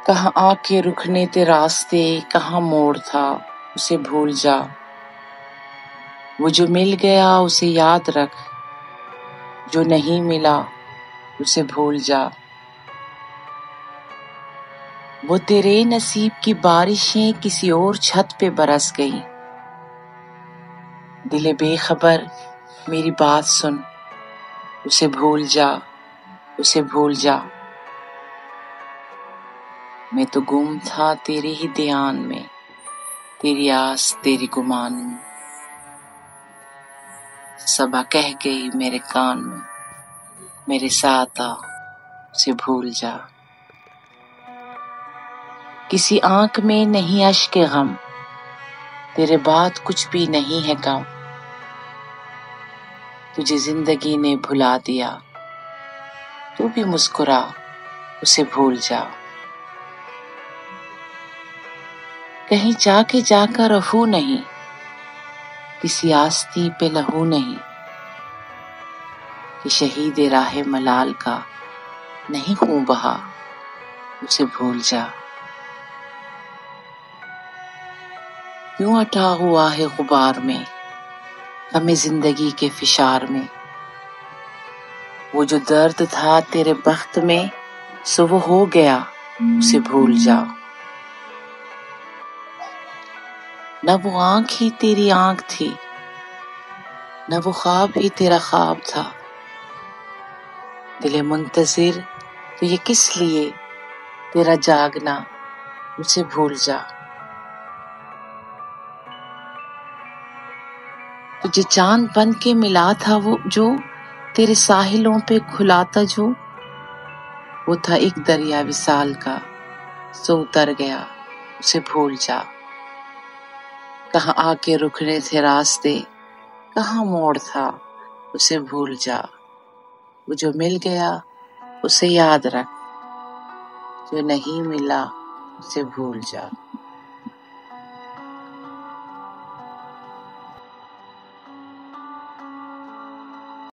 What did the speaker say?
کہاں آ کے رکنے تھے راستے، کہاں موڑ تھا اسے بھول جا۔ وہ جو مل گیا اسے یاد رکھ، جو نہیں ملا اسے بھول جا۔ وہ تیرے نصیب کی بارشیں کسی اور چھت پہ برس گئیں۔ دل بے خبر میری بات سن، اسے بھول جا، اسے بھول جا۔ میں تو گم تھا تیرے ہی دھیان میں، تیری آس تیری گمان میں۔ صبا کہہ گئی میرے کان میں، میرے ساتھ آ اسے بھول جا۔ کسی آنکھ میں نہیں اشک غم، تیرے بعد کچھ بھی نہیں ہے غم۔ تجھے زندگی نے بھلا دیا، تو بھی مسکرا اسے بھول جا۔ کہیں جا کر رفو نہیں، کسی آستی پہ لہو نہیں، کہ شہید راہ ملال کا نہیں خون بہا اسے بھول جا۔ کیوں اٹھا ہوا ہے غبار میں غم زندگی کے فشار میں؟ وہ جو درد تھا تیرے بخت میں سو وہ ہو گیا اسے بھول جا۔ نہ وہ آنکھ ہی تیری آنکھ تھی، نہ وہ خواب ہی تیرا خواب تھا۔ دل منتظر تو یہ کس لیے تیرا جاگنا اسے بھول جا۔ تجھے چاند بن کے ملا تھا وہ جو تیرے ساحلوں پہ کھلاتا جو، وہ تھا ایک دریا وصال کا سو اتر گیا اسے بھول جا۔ کہاں آ کے رکنے تھے راستے، کہاں موڑ تھا اسے بھول جا۔ وہ جو مل گیا اسے یاد رکھ، جو نہیں ملا اسے بھول جا۔